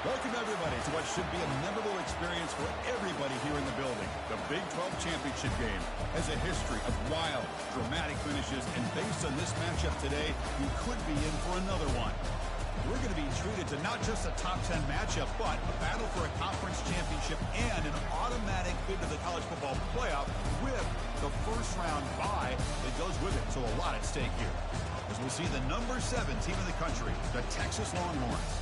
Welcome, everybody, to what should be a memorable experience for everybody here in the building. The Big 12 Championship game has a history of wild, dramatic finishes, and based on this matchup today, we could be in for another one. We're going to be treated to not just a top 10 matchup, but a battle for a conference championship and an automatic bid to the college football playoff with the first round bye that goes with it. So a lot at stake here. As we'll see the number 7 team in the country, the Texas Longhorns,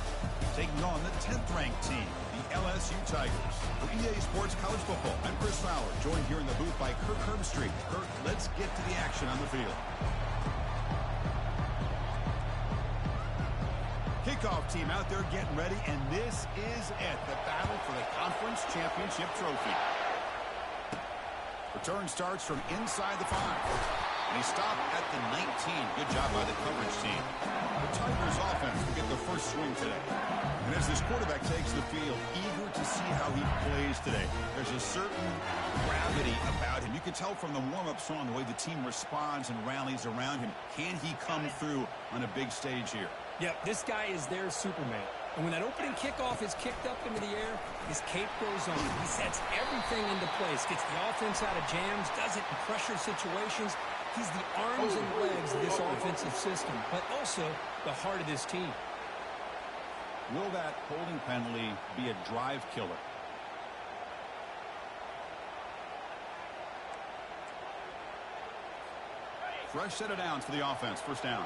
taking on the 10th-ranked team, the LSU Tigers. For EA Sports College Football, I'm Chris Fowler, joined here in the booth by Kirk Herbstreit. Kirk, let's get to the action on the field. Kickoff team out there getting ready, and this is it, the battle for the conference championship trophy. Return starts from inside the 5. And he stopped at the 19. Good job by the coverage team. The Tigers offense will get the first swing today. And as this quarterback takes the field, eager to see how he plays today. There's a certain gravity about him. You can tell from the warm-up song the way the team responds and rallies around him. Can he come through on a big stage here? Yep, this guy is their Superman. And when that opening kickoff is kicked up into the air, his cape goes on. He sets everything into place, gets the offense out of jams, does it in pressure situations. He's the arms and legs of this offensive system, but also the heart of this team. Will that holding penalty be a drive killer? Fresh set of downs for the offense. First down.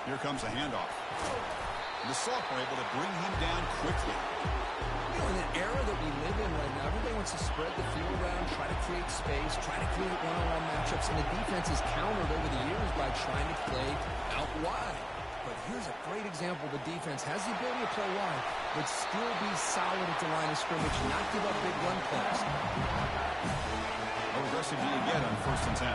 Here comes a handoff. And the Salk were able to bring him down quickly. You know, in the era that we live in right now, everybody wants to spread the field around, try to create space, try to create one-on-one matchups, and the defense is countered over the years by trying to play out wide. But here's a great example. The defense has the ability to play wide, but still be solid at the line of scrimmage, not give up big run plays. How aggressive do you get on 1st and 10?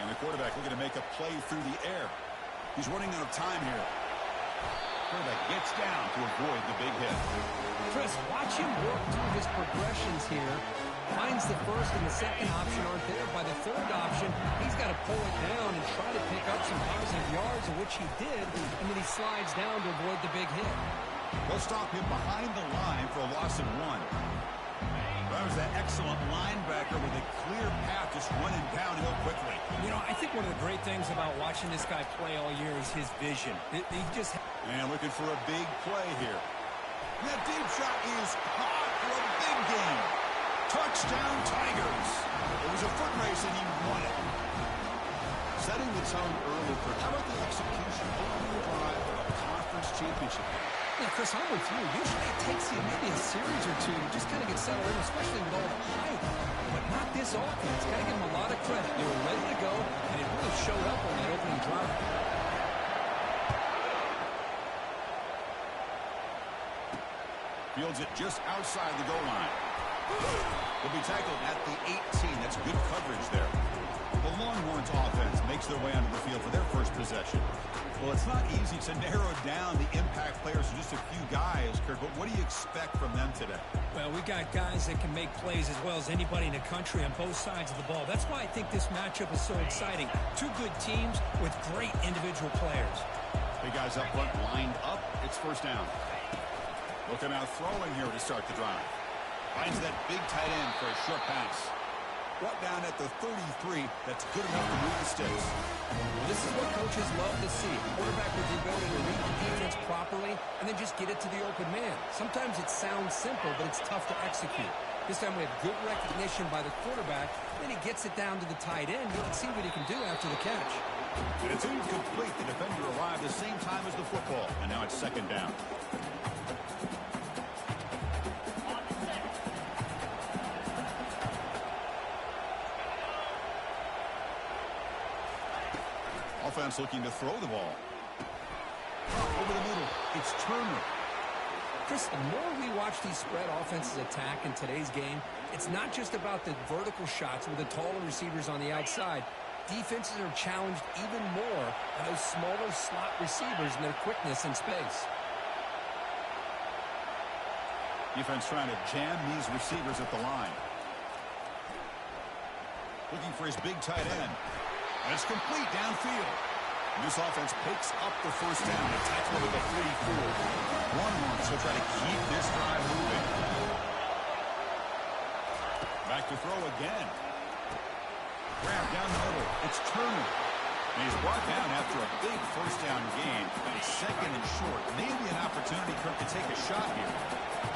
And the quarterback looking to make a play through the air. He's running out of time here. Quarterback gets down to avoid the big hit. Chris, watch him work through his progressions here. Finds the first and the second option aren't there. By the third option, he's got to pull it down and try to pick up some positive yards, of which he did, and then he slides down to avoid the big hit. They'll stop him behind the line for a loss of 1. That was that excellent linebacker with a clear path just running downhill quickly. You know, I think one of the great things about watching this guy play all year is his vision. He just... And looking for a big play here. And that deep shot is caught for a big game. Touchdown, Tigers. It was a foot race, and he won it. Setting the tone early for how about the execution over the drive of a conference championship? Yeah, Chris, I'm with you. Usually it takes you maybe a series or two to just kind of get settled in, especially with all the hype. But not this offense. Got to give them a lot of credit. They were ready to go, and it really showed up on that opening drive. Fields it just outside the goal line. Will be tackled at the 18. That's good coverage there. The Longhorns offense makes their way onto the field for their first possession. Well, it's not easy to narrow down the impact players to just a few guys, Kirk, but what do you expect from them today? Well, we got guys that can make plays as well as anybody in the country on both sides of the ball. That's why I think this matchup is so exciting. Two good teams with great individual players. Big guys up front lined up. It's first down. Looking out throwing here to start the drive. Finds that big tight end for a short pass. Brought down at the 33. That's good enough to move the sticks. Well, this is what coaches love to see. A quarterback with the ability to read the defense properly and then just get it to the open man. Sometimes it sounds simple, but it's tough to execute. This time we have good recognition by the quarterback. Then he gets it down to the tight end. You can see what he can do after the catch. And it's incomplete. The defender arrived the same time as the football. And now it's second down. Offense looking to throw the ball. Over the middle, it's Turner. Chris, the more we watch these spread offenses attack in today's game, it's not just about the vertical shots with the taller receivers on the outside. Defenses are challenged even more by those smaller slot receivers and their quickness in space. Defense trying to jam these receivers at the line. Looking for his big tight end. And it's complete downfield. And this offense picks up the first down. A tackle with a 44. 1-1, so try to keep this drive moving. Back to throw again. Grab down the middle. It's Turner. And he's brought down after a big first down gain. And second and short. Maybe an opportunity, Kirk, to take a shot here.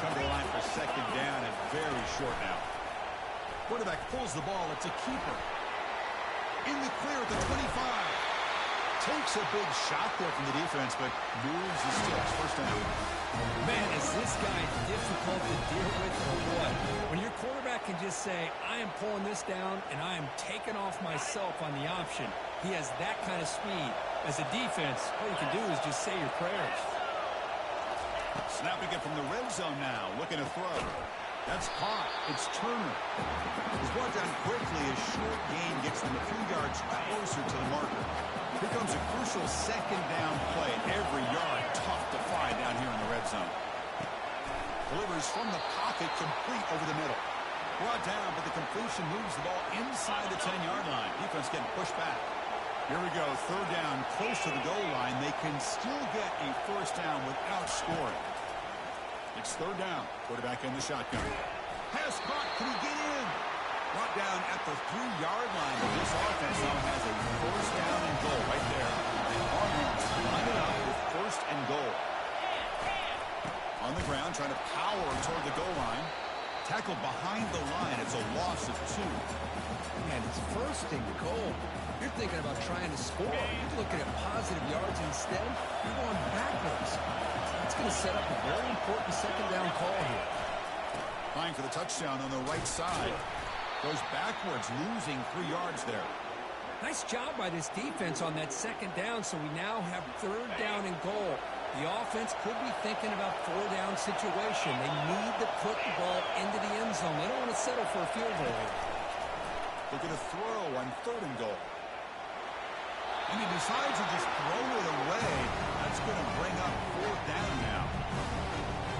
Come to the line for second down and very short now. Quarterback pulls the ball. It's a keeper. In the clear at the 25. Takes a big shot there from the defense, but moves the sticks. First down. Man, is this guy difficult to deal with or what? When your quarterback can just say, I am pulling this down and I am taking off myself on the option. He has that kind of speed. As a defense, all you can do is just say your prayers. Snapping it from the red zone now. Looking to throw. That's caught. It's Turner. He's brought down quickly. His short gain gets them a few yards closer to the marker. Here comes a crucial second down play. Every yard tough to find down here in the red zone. Delivers from the pocket, complete over the middle. Brought down, but the completion moves the ball inside the 10-yard line. Defense getting pushed back. Here we go. Third down, close to the goal line. They can still get a first down without scoring. It's third down. Quarterback in the shotgun. Pass caught. Can he get in? Brought down at the 3-yard line. But this offense now has a first down and goal right there. Almost line it up with first and goal. On the ground, trying to power toward the goal line. Tackled behind the line. It's a loss of 2. Man, it's first and goal. You're thinking about trying to score. You're looking at positive yards instead. You're going backwards. It's going to set up a very important second down call here. Trying for the touchdown on the right side. Goes backwards, losing 3 yards there. Nice job by this defense on that second down, so we now have third down and goal. The offense could be thinking about 4-down situation. They need to put the ball into the end zone. They don't want to settle for a field goal here. Looking to throw on third and goal. And he decides to just throw it away. That's going to bring up fourth down now.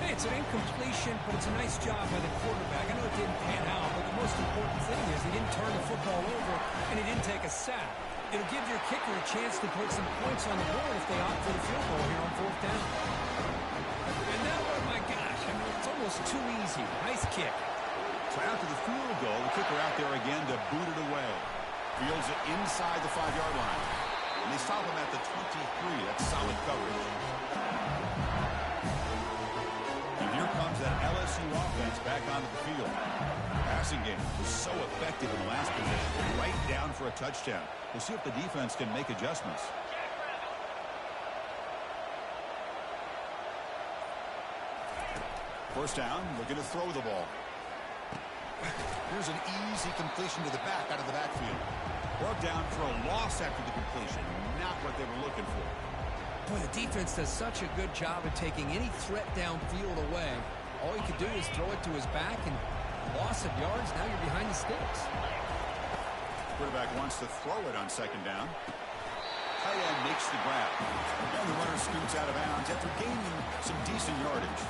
Hey, it's an incompletion, but it's a nice job by the quarterback. I know it didn't pan out, but the most important thing is he didn't turn the football over and he didn't take a sack. It'll give your kicker a chance to put some points on the board if they opt for the field goal here on fourth down. And now, oh my gosh, I mean, it's almost too easy. Nice kick. So after the field goal, the kicker out there again to boot it away. Fields it inside the 5-yard line. And they stop him at the 23. That's solid coverage. And here comes that LSU offense back onto the field. Passing game was so effective in the last possession. Right down for a touchdown. We'll see if the defense can make adjustments. First down, looking to throw the ball. Here's an easy completion to the back out of the backfield. Brought down for a loss after the completion. Not what they were looking for. Boy, the defense does such a good job of taking any threat downfield away. All you could do is throw it to his back, and loss of yards, now you're behind the sticks. Quarterback wants to throw it on second down. Tight end makes the grab. And the runner scoots out of bounds after gaining some decent yardage.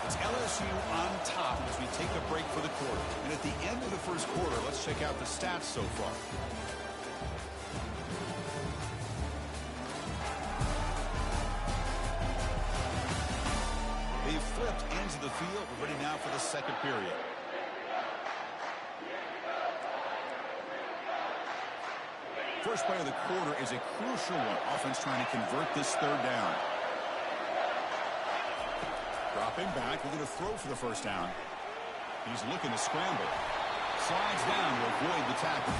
It's LSU on top as we take a break for the quarter. And at the end of the first quarter, let's check out the stats so far. They've flipped ends of the field. We're ready now for the second period. First play of the quarter is a crucial one. Offense trying to convert this third down. Dropping back, looking to throw for the first down. He's looking to scramble. Slides down to avoid the tackle.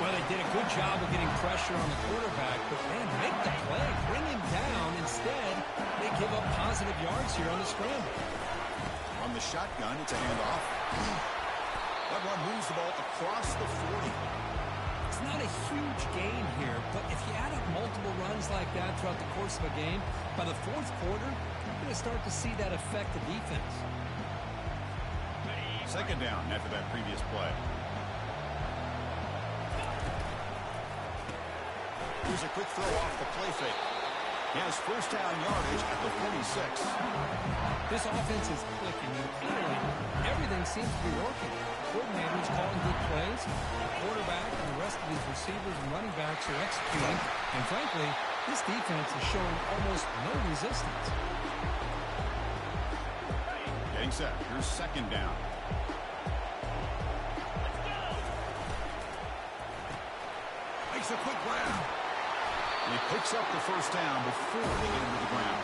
Well, they did a good job of getting pressure on the quarterback, but man, make the play, bring him down. Instead, they give up positive yards here on the scramble. On the shotgun, it's a handoff. That one moves the ball across the 40. It's not a huge gain here, but if you add up multiple runs like that throughout the course of a game, by the fourth quarter, you're going to start to see that affect the defense. Second down after that previous play. Here's a quick throw off the play fake. He has first down yardage at the 46. This offense is clicking, and clearly everything seems to be working. The coordinator's calling good plays. The quarterback and the rest of his receivers and running backs are executing. And frankly, this defense is showing almost no resistance. Getting set. Here's second down. Makes a quick grab. And he picks up the first down before they get into the ground.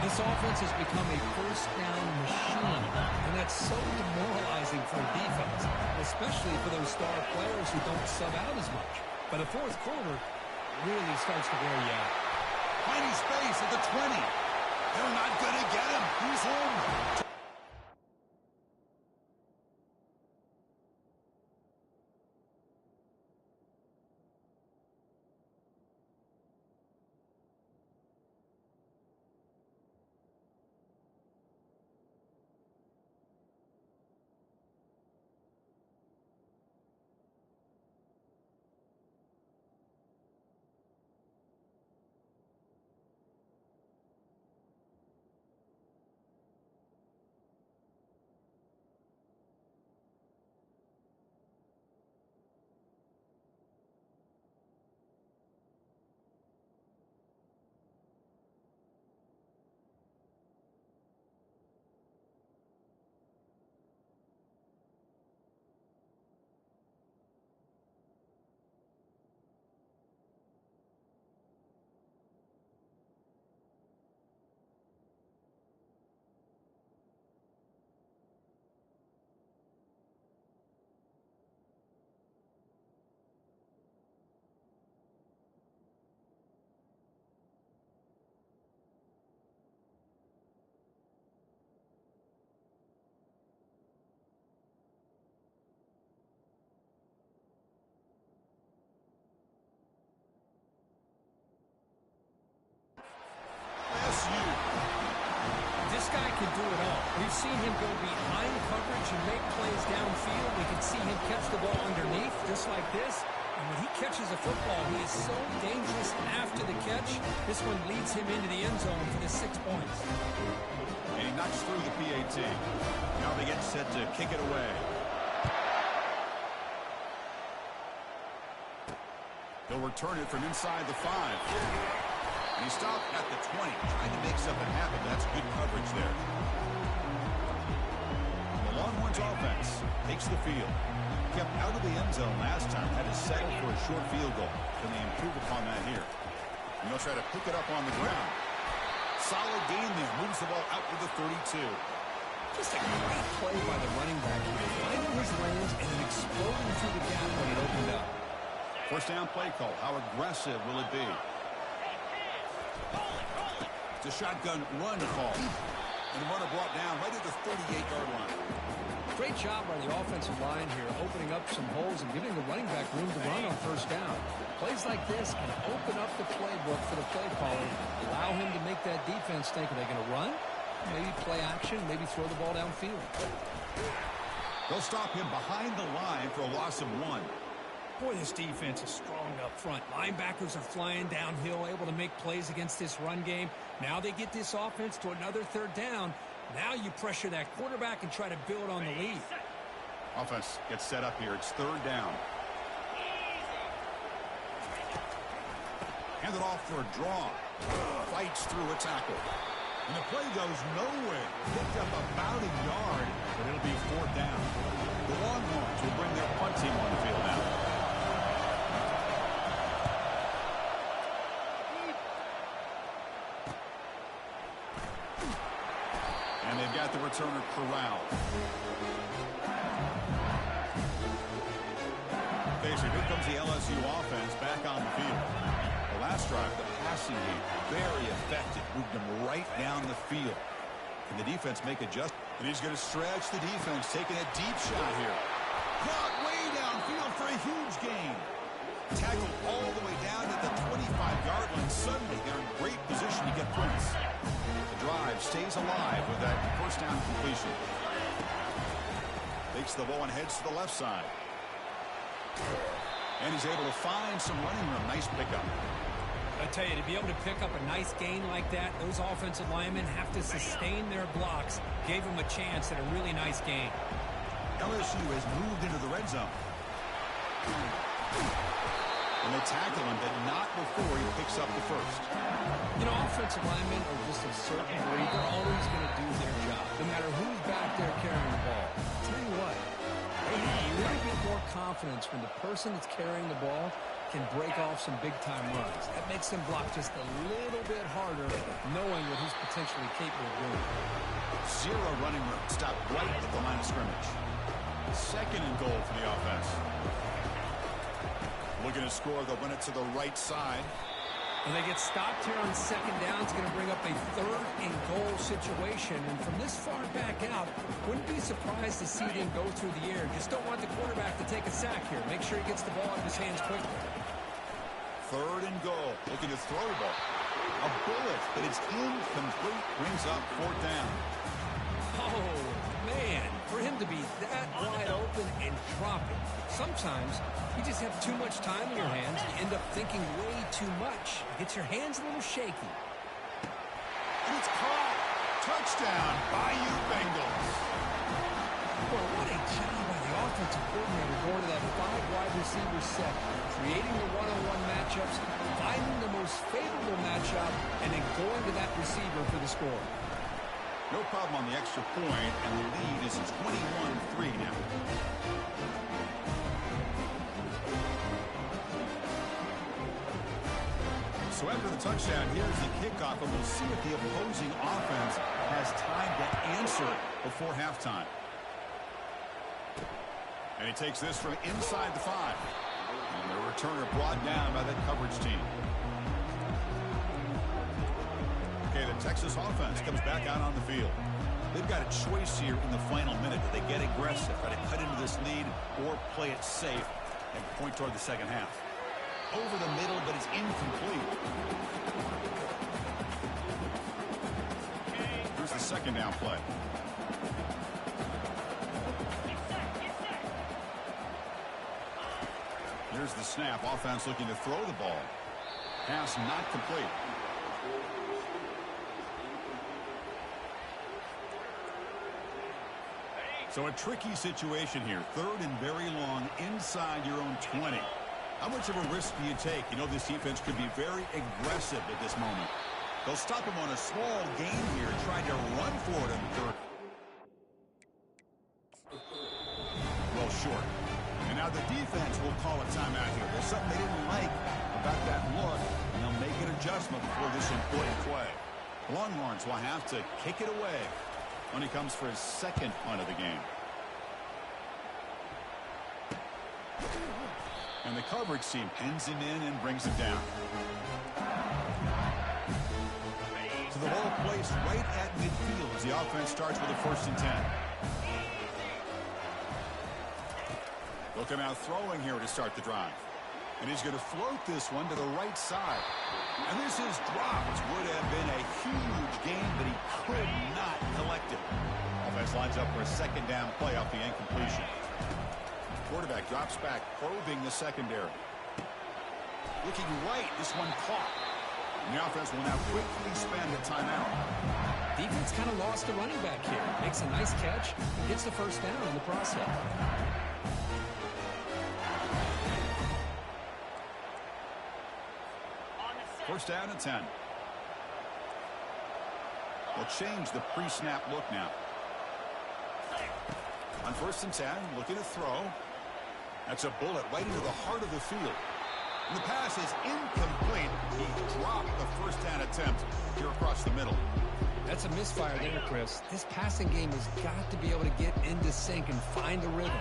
This offense has become a first-down machine, and that's so demoralizing for a defense, especially for those star players who don't sub out as much. By the fourth quarter, it really starts to wear you out. Tiny space at the 20. They're not going to get him. He's home. This guy can do it all. We've seen him go behind coverage and make plays downfield. We can see him catch the ball underneath, just like this. And when he catches a football, he is so dangerous after the catch. This one leads him into the end zone for the 6 points. And he knocks through the PAT. Now they get set to kick it away. They'll return it from inside the 5. And he stopped at the 20, trying to make something happen. That's good coverage there. The Longhorns offense takes the field. Kept out of the end zone last time, had to settle for a short field goal. Can they improve upon that here? And they'll try to pick it up on the ground. Solid gain there. Moves the ball out to the 32. Just a great play by the running back here, finding his lanes and then exploding through the gap when it opened up. First down play call. How aggressive will it be? It's a shotgun run call. And the runner brought down right at the 38-yard line. Great job by the offensive line here, opening up some holes and giving the running back room to run on first down. Plays like this can open up the playbook for the play caller, allow him to make that defense think, are they going to run? Maybe play action, maybe throw the ball downfield. They'll stop him behind the line for a loss of 1. Boy, this defense is strong up front. Linebackers are flying downhill, able to make plays against this run game. Now they get this offense to another third down. Now you pressure that quarterback and try to build on the lead. Offense gets set up here. It's third down. Handed off for a draw. Fights through a tackle. And the play goes nowhere. Picked up about a yard, but it'll be fourth down. The Longhorns will bring their punt team on the field now. And they've got the returner corralled. Basically, here comes the LSU offense back on the field. The last drive, the passing game, very effective. Moved them right down the field. Can the defense make adjustments? And he's going to stretch the defense, taking a deep shot here. Caught way downfield for a huge gain. Tackled all the way down at the 25-yard line. Suddenly, they're in great position to get points. The drive stays alive with that first down completion. Takes the ball and heads to the left side. And he's able to find some running room. Nice pickup. I tell you, to be able to pick up a nice gain like that, those offensive linemen have to sustain their blocks. Gave them a chance at a really nice gain. LSU has moved into the red zone. And they tackle him, but not before he picks up the first. You know, offensive linemen are just a certain breed. They're always going to do their job, no matter who's back there carrying the ball. I'll tell you what, they have a little bit more confidence when the person that's carrying the ball can break off some big-time runs. That makes them block just a little bit harder, knowing what he's potentially capable of doing. Zero running room. Stop right at the line of scrimmage. Second and goal for the offense. Looking to score, they'll run it to the right side. When they get stopped here on second down, it's going to bring up a third and goal situation. And from this far back out, wouldn't be surprised to see them go through the air. Just don't want the quarterback to take a sack here. Make sure he gets the ball out of his hands quickly. Third and goal. Looking to throw the ball. A bullet, but it's incomplete. Brings up fourth down. Oh, man. For him to be that wide open and drop it. Sometimes you just have too much time in your hands. You end up thinking way too much. It gets your hands a little shaky. And it's caught. Touchdown, Bayou Bengals. Well, what a job by the offensive coordinator going to that 5 wide receiver set, creating the one-on-one matchups, finding the most favorable matchup, and then going to that receiver for the score. No problem on the extra point, and the lead is 21-3 now. So after the touchdown, here's the kickoff, and we'll see if the opposing offense has time to answer before halftime. And he takes this from inside the 5. And the returner brought down by that coverage team. Okay, the Texas offense comes back out on the field. They've got a choice here in the final minute. Do they get aggressive, try to cut into this lead, or play it safe and point toward the second half? Over the middle, but it's incomplete. Here's the second down play. Here's the snap. Offense looking to throw the ball. Pass not complete. So a tricky situation here. Third and very long inside your own 20. How much of a risk do you take? You know this defense could be very aggressive at this moment. They'll stop him on a small gain here, trying to run for it in third. Well, short. And now the defense will call a timeout here. There's something they didn't like about that look, and they'll make an adjustment before this important play. Longhorns will have to kick it away when he comes for his second punt of the game. And the coverage team pins him in and brings him down. So the ball placed right at midfield as the offense starts with a 1st and 10. They'll come out throwing here to start the drive. And he's going to float this one to the right side. And this is dropped. Would have been a huge gain, but he could not collect it. Offense lines up for a second down play off the incompletion. Quarterback drops back, probing the secondary. Looking right, this one caught. And the offense will now quickly spend a timeout. Defense kind of lost the running back here. Makes a nice catch, gets the first down in the process. First down and 10. They'll change the pre-snap look now. On 1st and 10, looking to throw. That's a bullet right into the heart of the field. And the pass is incomplete. He dropped the first down attempt here across the middle. That's a misfire there, Chris. This passing game has got to be able to get into sync and find the rhythm.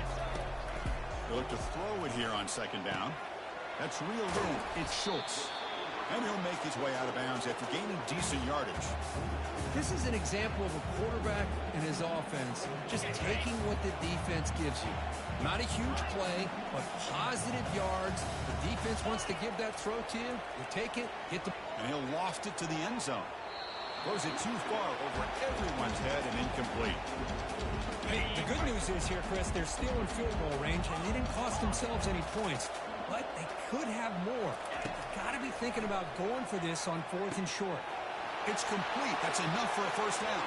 They look to throw it here on second down. That's reeled in. It's Schultz. And he'll make his way out of bounds after gaining decent yardage. This is an example of a quarterback and his offense just taking what the defense gives you. Not a huge play, but positive yards. The defense wants to give that throw to you. You take it, get the... And he'll loft it to the end zone. Throws it too far over everyone's head and incomplete. Hey, the good news is here, Chris, they're still in field goal range, and they didn't cost themselves any points. but they could have more. Got to be thinking about going for this on 4th and short. It's complete. That's enough for a first down.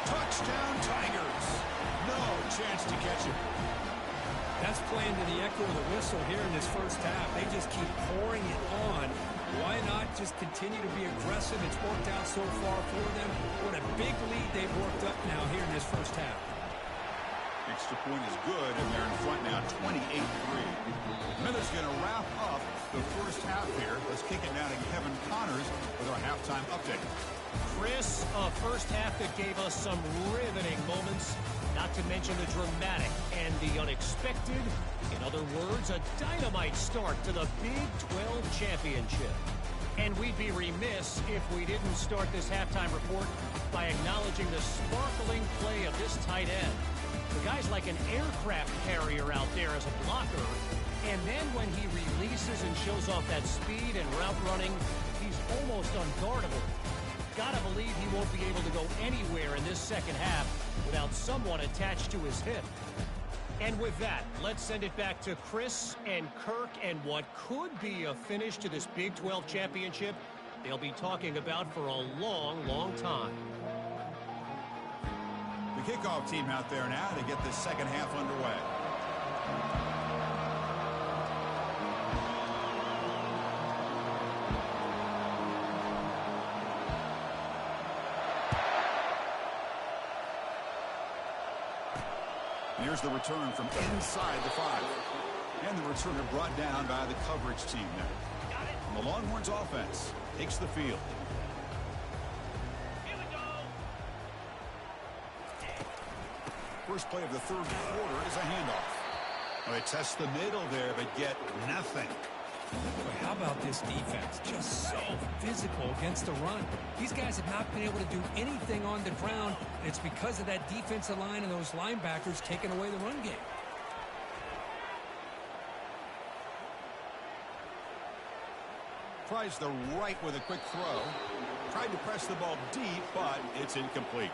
Touchdown, Tigers. No chance to catch it. That's playing to the echo of the whistle here in this first half. They just keep pouring it on. Why not just continue to be aggressive? It's worked out so far for them. What a big lead they've worked up now here in this first half. Extra point is good, and they're in front now, 28-3. Miller's going to wrap up the first half here. Let's kick it now to Kevin Connors with our halftime update. Chris, a first half that gave us some riveting moments, not to mention the dramatic and the unexpected. In other words, a dynamite start to the Big 12 Championship. And we'd be remiss if we didn't start this halftime report by acknowledging the sparkling play of this tight end. The guy's like an aircraft carrier out there as a blocker. And then when he releases and shows off that speed and route running, he's almost unguardable. Gotta believe he won't be able to go anywhere in this second half without someone attached to his hip. And with that, let's send it back to Chris and Kirk and what could be a finish to this Big 12 championship they'll be talking about for a long, long time. The kickoff team out there now to get this second half underway. Here's the return from inside the 5. And the returner brought down by the coverage team now. And the Longhorns offense takes the field. Here we go. First play of the third quarter is a handoff. Well, they test the middle there, but get nothing. Boy, how about this defense? Just so physical against the run. These guys have not been able to do anything on the ground, and it's because of that defensive line and those linebackers taking away the run game. Tries the right with a quick throw. Tried to press the ball deep, but it's incomplete.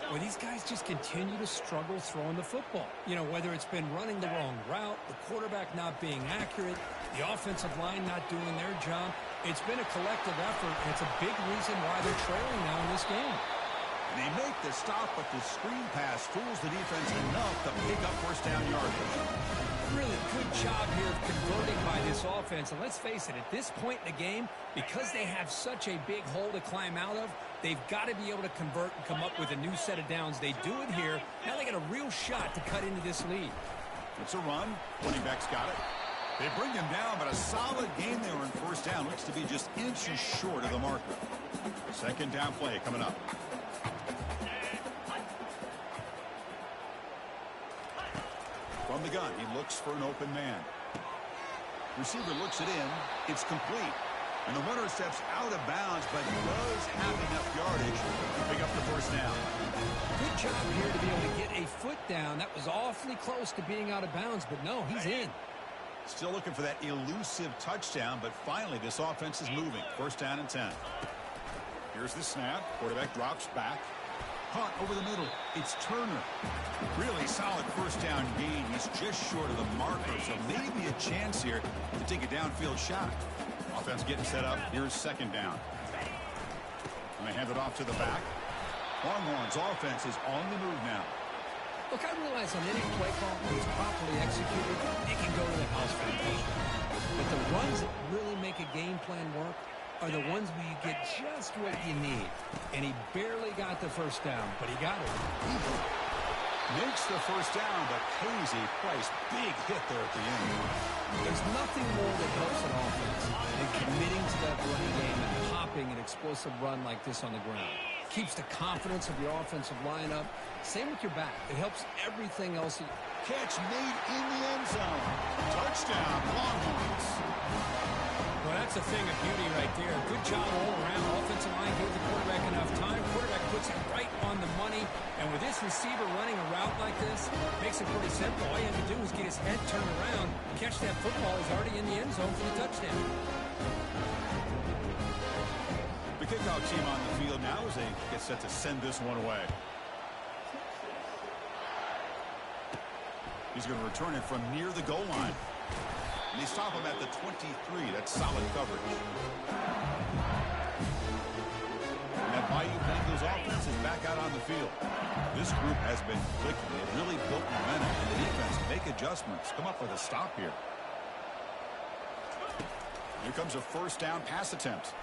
Well, these guys just continue to struggle throwing the football. You know, whether it's been running the wrong route, the quarterback not being accurate, the offensive line not doing their job. It's been a collective effort, and it's a big reason why they're trailing now in this game. They make the stop, but the screen pass fools the defense enough to pick up first down yardage. Really good job here of converting by this offense. And let's face it, at this point in the game, because they have such a big hole to climb out of, they've got to be able to convert and come up with a new set of downs. They do it here. Now they got a real shot to cut into this lead. It's a run. Running back's got it. They bring him down, but a solid game there on first down. Looks to be just inches short of the marker. Second down play coming up. From the gun, he looks for an open man. Receiver looks it in. It's complete. And the runner steps out of bounds, but does have enough yardage to pick up the first down. Good job here to be able to get a foot down. That was awfully close to being out of bounds, but no, he's in. Still looking for that elusive touchdown, but finally this offense is moving. First down and 10. Here's the snap. Quarterback drops back. Caught over the middle. It's Turner. Really solid first down gain. He's just short of the marker, so maybe a chance here to take a downfield shot. Offense getting set up. Here's second down. And they hand it off to the back. Longhorns offense is on the move now. Look, I realize on any play call, when it's properly executed, it can go to the house for a touchdown. But the runs that really make a game plan work are the ones where you get just what you need. And he barely got the first down, but he got it. Makes the first down, but pays a price. Big hit there at the end. There's nothing more that helps an offense than committing to that running game and popping an explosive run like this on the ground. Keeps the confidence of your offensive lineup. Same with your back. It helps everything else. Catch made in the end zone. Touchdown, Longhorns. Well, that's a thing of beauty right there. Good job all around. Offensive line gave the quarterback enough time. Quarterback puts it right on the money. And with this receiver running a route like this, makes it pretty simple. All you have to do is get his head turned around, catch that football. He's already in the end zone for the touchdown. The kickoff team on the field now as they get set to send this one away. He's going to return it from near the goal line. And they stop him at the 23. That's solid coverage. And that Bayou Bengals offense is back out on the field. This group has been clicking. They've really built momentum. And the defense make adjustments. Come up with a stop here. Here comes a first down pass attempt.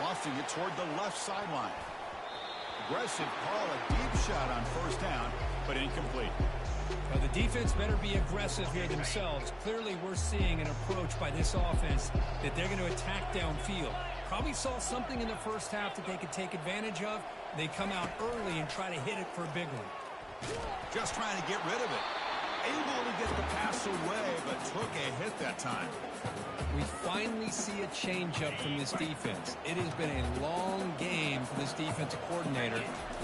Lofting it toward the left sideline. Aggressive call, a deep shot on first down, but incomplete. Well, the defense better be aggressive here themselves. Clearly, we're seeing an approach by this offense that they're going to attack downfield. Probably saw something in the first half that they could take advantage of. They come out early and try to hit it for a big one. Just trying to get rid of it. Able to get the pass away, but took a hit that time. We finally see a changeup from this defense. It has been a long game for this defensive coordinator.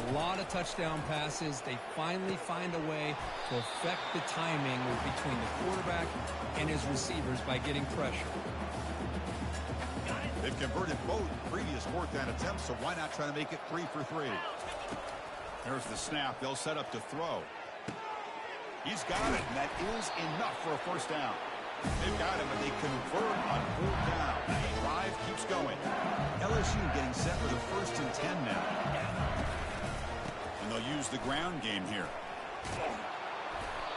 A lot of touchdown passes. They finally find a way to affect the timing between the quarterback and his receivers by getting pressure. They've converted both previous fourth down attempts, so why not try to make it 3 for 3? There's the snap. They'll set up to throw. He's got it, and that is enough for a first down. They've got him, but they convert on fourth down. The drive keeps going. LSU getting set for the 1st and 10 now. And they'll use the ground game here.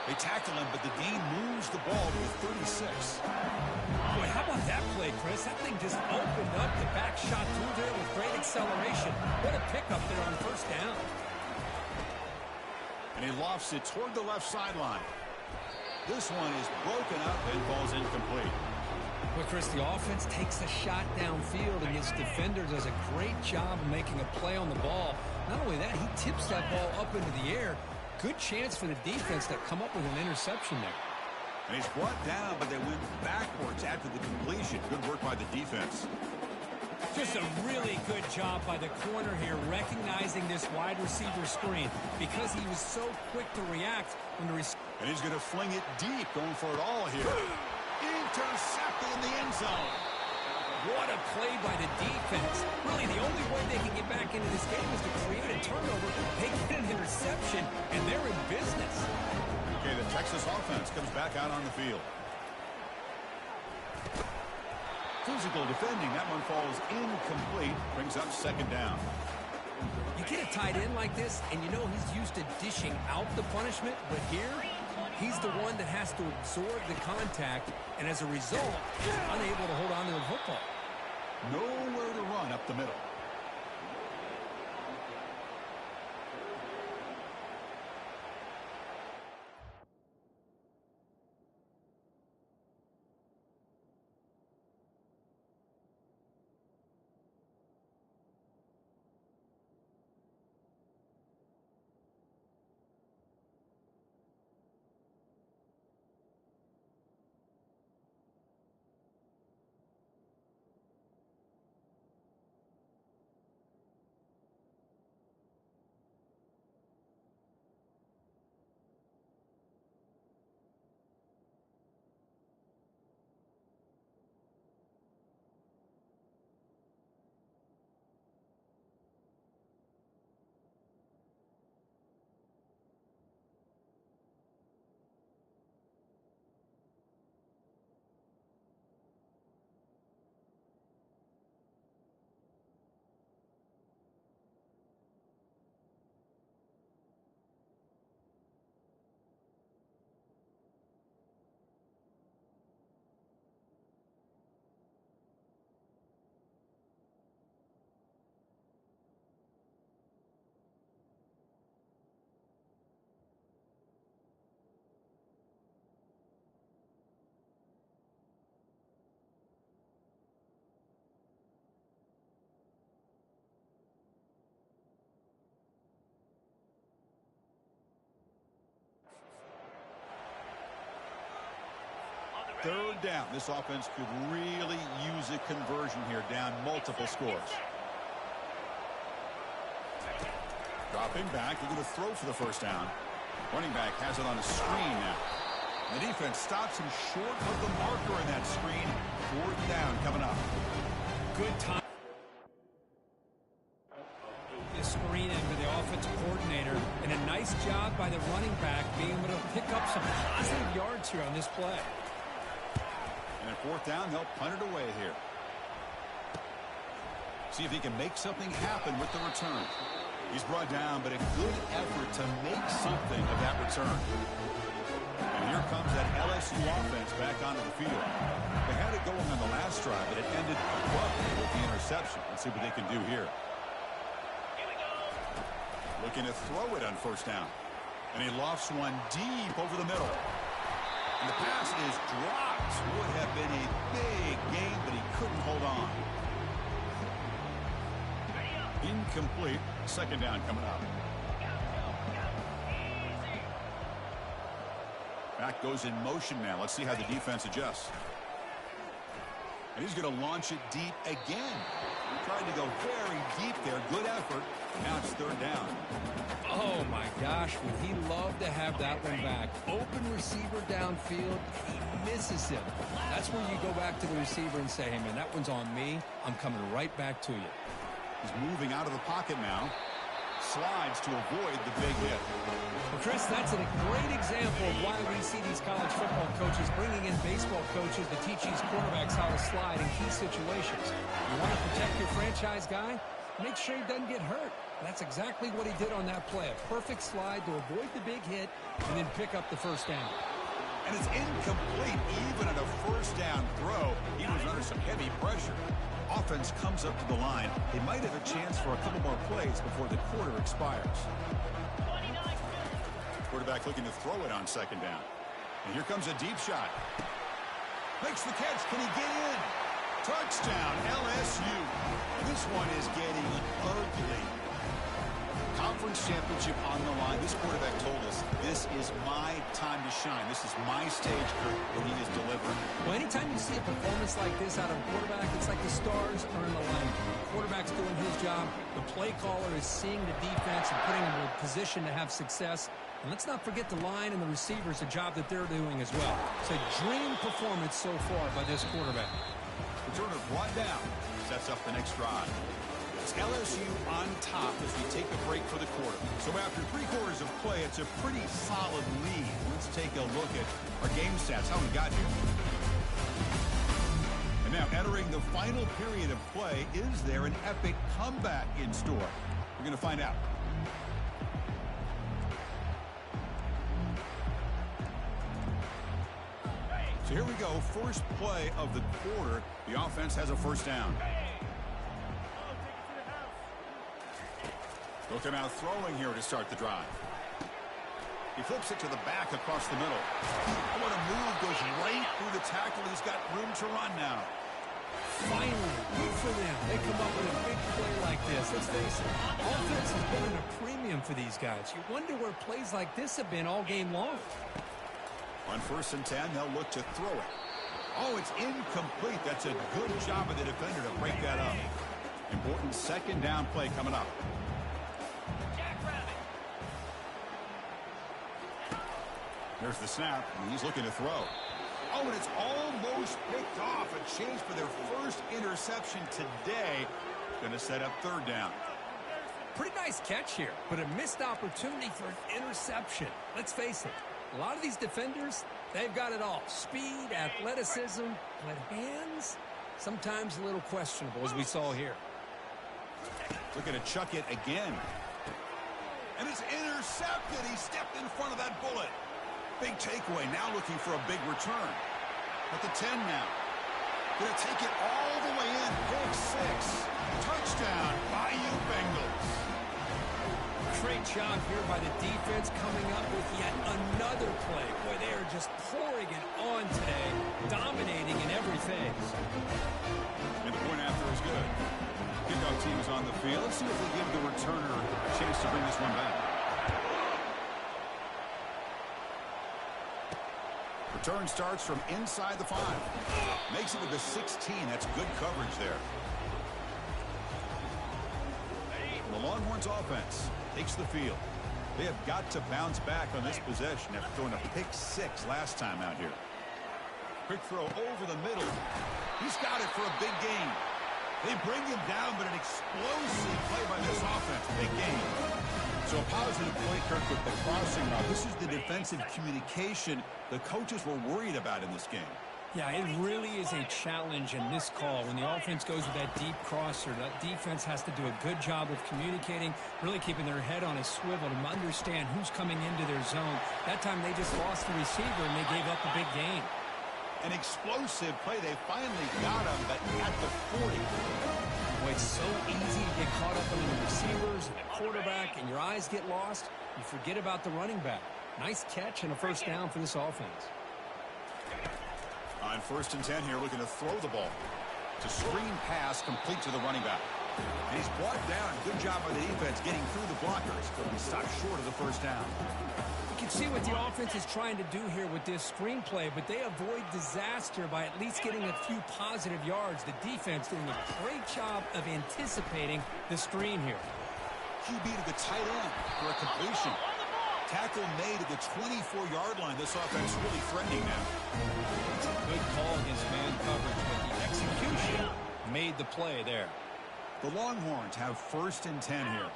They tackle him, but the gain moves the ball to the 36. Boy, how about that play, Chris? That thing just opened up. The back shot through there with great acceleration. What a pickup there on first down. And he lofts it toward the left sideline. This one is broken up and falls incomplete. Well, Chris, the offense takes a shot downfield, and this defender does a great job of making a play on the ball. Not only that, he tips that ball up into the air. Good chance for the defense to come up with an interception there. And he's brought down, but they went backwards after the completion. Good work by the defense. Just a really good job by the corner here, recognizing this wide receiver screen because he was so quick to react when the receiver. And he's going to fling it deep, going for it all here. Intercepted in the end zone. What a play by the defense. Really, the only way they can get back into this game is to create a turnover. They get an interception, and they're in business. Okay, the Texas offense comes back out on the field. Physical defending. That one falls incomplete. Brings up second down. You get a tight end like this, and you know he's used to dishing out the punishment, but here, he's the one that has to absorb the contact, and as a result, he's unable to hold on to the football. Nowhere to run up the middle. Third down. This offense could really use a conversion here, down multiple scores. Dropping back. They're going to throw for the first down. Running back has it on a screen now. The defense stops him short of the marker in that screen. Fourth down coming up. Good time. The screen into the offensive coordinator, and a nice job by the running back being able to pick up some positive yards here on this play. And then fourth down, they'll punt it away here. See if he can make something happen with the return. He's brought down, but a good effort to make something of that return. And here comes that LSU offense back onto the field. They had it going on the last drive, but it ended abruptly with the interception. Let's see what they can do here. Looking to throw it on first down. And he lofts one deep over the middle. And the pass is dropped. Would have been a big gain, but he couldn't hold on. Incomplete. Second down coming up. Back goes in motion now. Let's see how the defense adjusts. And he's going to launch it deep again. Trying to go very deep there. Good effort. Now it's third down. Oh, my gosh. Would he love to have that one back? Open receiver downfield. He misses him. That's where you go back to the receiver and say, hey, man, that one's on me. I'm coming right back to you. He's moving out of the pocket now. Slides to avoid the big hit. Well, Chris, that's a great example of why we see these college football coaches bringing in baseball coaches to teach these quarterbacks how to slide in key situations. You want to protect your franchise guy? Make sure he doesn't get hurt. That's exactly what he did on that play. A perfect slide to avoid the big hit and then pick up the first down. And it's incomplete even on a first down throw. He was under some heavy pressure. Offense comes up to the line. They might have a chance for a couple more plays before the quarter expires. Quarterback looking to throw it on second down. And here comes a deep shot. Makes the catch. Can he get in? Touchdown, LSU. This one is getting ugly. Conference championship on the line. This quarterback told us, this is my time to shine. This is my stage, Kurt, when he is delivering. Well, anytime you see a performance like this out of a quarterback, it's like the stars are in alignment. The quarterback's doing his job. The play caller is seeing the defense and putting him in a position to have success. And let's not forget the line and the receivers, the job that they're doing as well. It's a dream performance so far by this quarterback. Returner brought down. Sets up the next drive. It's LSU on top as we take a break for the quarter. So after 3 quarters of play, it's a pretty solid lead. Let's take a look at our game stats, how we got here. And now entering the final period of play, is there an epic comeback in store? We're going to find out. So here we go, first play of the quarter. The offense has a first down. Looking out throwing here to start the drive. He flips it to the back across the middle. Oh, what a move, goes right through the tackle. He's got room to run now. Finally, good for them. They come up with a big play like this. Let's face it, offense has been at a premium for these guys. You wonder where plays like this have been all game long. On 1st and 10, they'll look to throw it. Oh, it's incomplete. That's a good job of the defender to break that up. Important second down play coming up. There's the snap, and he's looking to throw. Oh, and it's almost picked off. A chance for their first interception today. Going to set up third down. Pretty nice catch here, but a missed opportunity for an interception. Let's face it, a lot of these defenders, they've got it all. Speed, athleticism, but hands, sometimes a little questionable, as we saw here. Looking to chuck it again. And it's intercepted. He stepped in front of that bullet. Big takeaway, now looking for a big return. At the 10 now. Gonna take it all the way in. Pick 6. Touchdown, Bayou Bengals. Great job here by the defense coming up with yet another play. Boy, they are just pouring it on today, dominating in every phase. And the point after is good. Kickoff team is on the field. Let's see if they give the returner a chance to bring this one back. Return starts from inside the 5. Makes it to the 16. That's good coverage there. The Longhorns offense takes the field. They have got to bounce back on this possession after throwing a pick 6 last time out here. Quick throw over the middle. He's got it for a big gain. They bring him down, but an explosive play by this offense. Big gain. So a positive play, Kirk, with the crossing route. This is the defensive communication the coaches were worried about in this game. Yeah, it really is a challenge in this call. When the offense goes with that deep crosser, that defense has to do a good job of communicating, really keeping their head on a swivel to understand who's coming into their zone. That time they just lost the receiver and they gave up the big gain. An explosive play. They finally got him, but at the 40. Boy, it's so easy to get caught up in the receivers, the quarterback, and your eyes get lost. You forget about the running back. Nice catch and a first down for this offense. On 1st and 10 here, looking to throw the ball. It's a screen pass complete to the running back. And he's brought down. Good job by the defense getting through the blockers, but he stopped short of the first down. You can see what the offense is trying to do here with this screenplay, but they avoid disaster by at least getting a few positive yards. The defense doing a great job of anticipating the screen here. QB to the tight end for a completion. Tackle made at the 24-yard line. This offense really threatening now. It's a good call against man coverage, but the execution made the play there. The Longhorns have 1st and 10 here.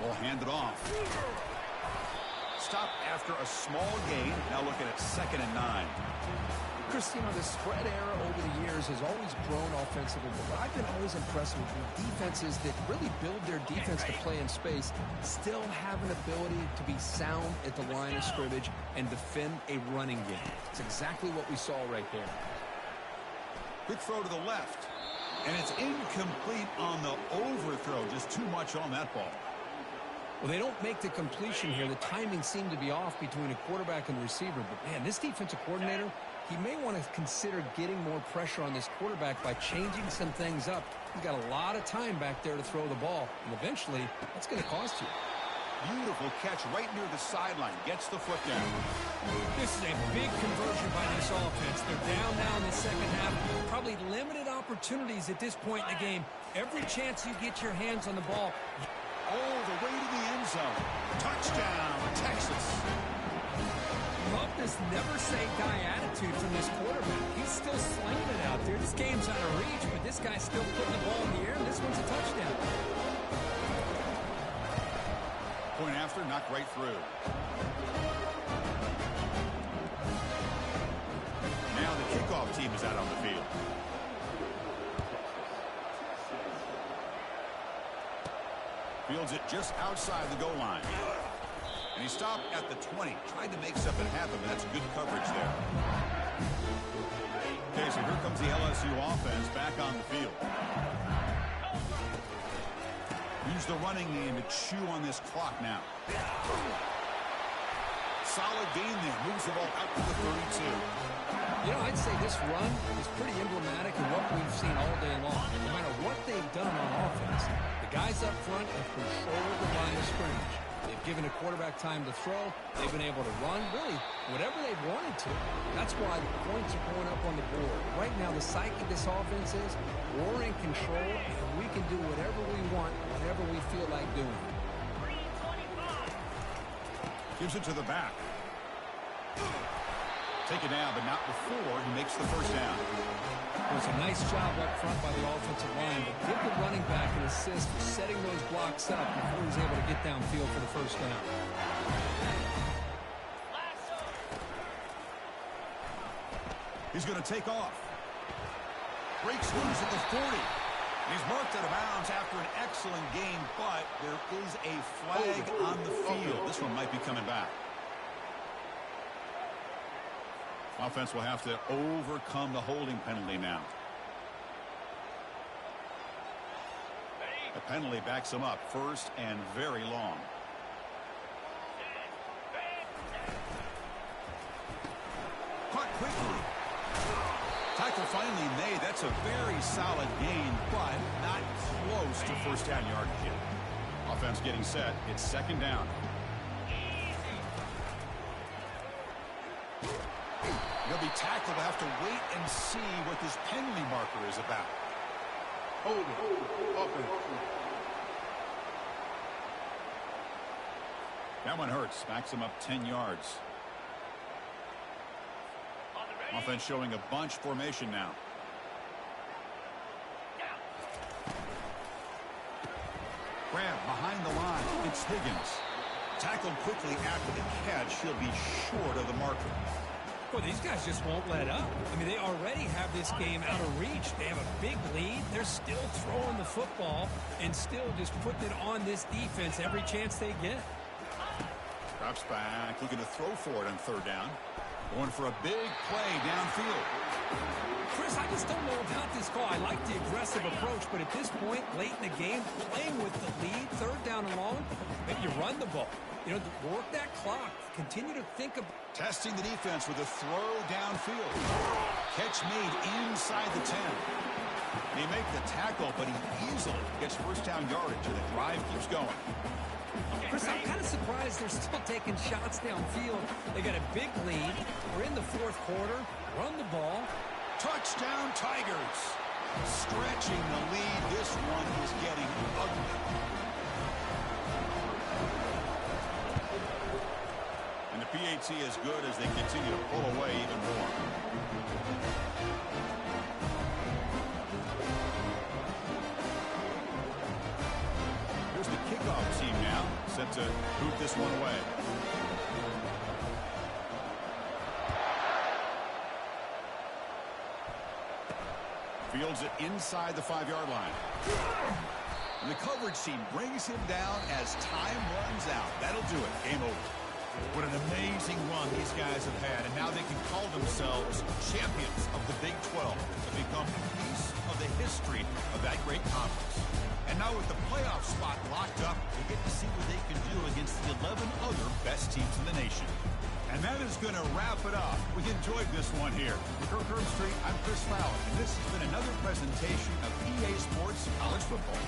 We'll hand it off. Stop after a small gain. Now looking at 2nd and 9. Chris, you know, the spread era over the years has always grown offensively, but I've been always impressed with the defenses that really build their defense to play in space, still have an ability to be sound at the line of scrimmage and defend a running game. It's exactly what we saw right there. Quick throw to the left. And it's incomplete on the overthrow. Just too much on that ball. Well, they don't make the completion here. The timing seemed to be off between a quarterback and the receiver. But, man, this defensive coordinator, he may want to consider getting more pressure on this quarterback by changing some things up. He's got a lot of time back there to throw the ball, and eventually that's going to cost you. Beautiful catch right near the sideline. Gets the foot down. This is a big conversion by this offense. They're down now in the second half. Probably limited opportunities at this point in the game. Every chance you get your hands on the ball. All the way to the end zone. Touchdown, Texas. Love this never-say-die attitude from this quarterback. He's still slinging it out there. This game's out of reach, but this guy's still putting the ball in the air, and this one's a touchdown. Point after, knocked right through. Now the kickoff team is out on the field. Fields it just outside the goal line. And he stopped at the 20. Tried to make something happen, but that's good coverage there. Okay, so here comes the LSU offense back on the field. Use the running game to chew on this clock now. Solid gain there. Moves the ball out to the 32. You know, I'd say this run is pretty emblematic of what we've seen all day long. No matter what they've done on offense, the guys up front have controlled the line of scrimmage. They've given a quarterback time to throw. They've been able to run, really, whatever they've wanted to. That's why the points are going up on the board. Right now, the psyche of this offense is we're in control, and we can do whatever we want, whatever we feel like doing. Gives it to the back. Take it down, but not before he makes the first down. It was a nice job up front by the offensive line, but give the running back an assist for setting those blocks up before he was able to get downfield for the first down. He's going to take off. Breaks loose at the 40. He's marked out of bounds after an excellent game, but there is a flag on the field. This one might be coming back. Offense will have to overcome the holding penalty now. The penalty backs him up, first and very long. Caught quickly. Tackle finally made. That's a very solid gain, but not close to first down yardage yet. Offense getting set. It's second down. He'll be tackled. They'll have to wait and see what this penalty marker is about. Hold it. Open. That one hurts. Backs him up 10 yards. Offense showing a bunch formation now. Grab behind the line. It's Higgins. Tackled quickly after the catch. He'll be short of the marker. Well, these guys just won't let up. I mean, they already have this game out of reach. They have a big lead. They're still throwing the football and still just putting it on this defense every chance they get. Drops back, looking to throw for it on third down. Going for a big play downfield. Chris, I just don't know about this call. I like the aggressive approach, but at this point, late in the game, playing with the lead, third down and long, maybe you run the ball. You know, work that clock. Continue to think of testing the defense with a throw downfield. Catch made inside the 10. They make the tackle, but he easily gets first down yardage, and the drive keeps going. Chris, I'm kind of surprised they're still taking shots downfield. They got a big lead. We're in the fourth quarter. Run the ball. Touchdown, Tigers. Stretching the lead. This one is getting ugly. And the PAT is good as they continue to pull away even more. Here's the kickoff team now, set to boot this one away. Fields it inside the 5-yard line. And the coverage team brings him down as time runs out. That'll do it. Game over. What an amazing run these guys have had, and now they can call themselves champions of the Big 12 to become a piece of the history of that great conference. And now with the playoff spot locked up, we get to see what they can do against the 11 other best teams in the nation. And that is going to wrap it up. We enjoyed this one here. From Kirk Street, I'm Chris Fowler, and this has been another presentation of EA Sports College Football.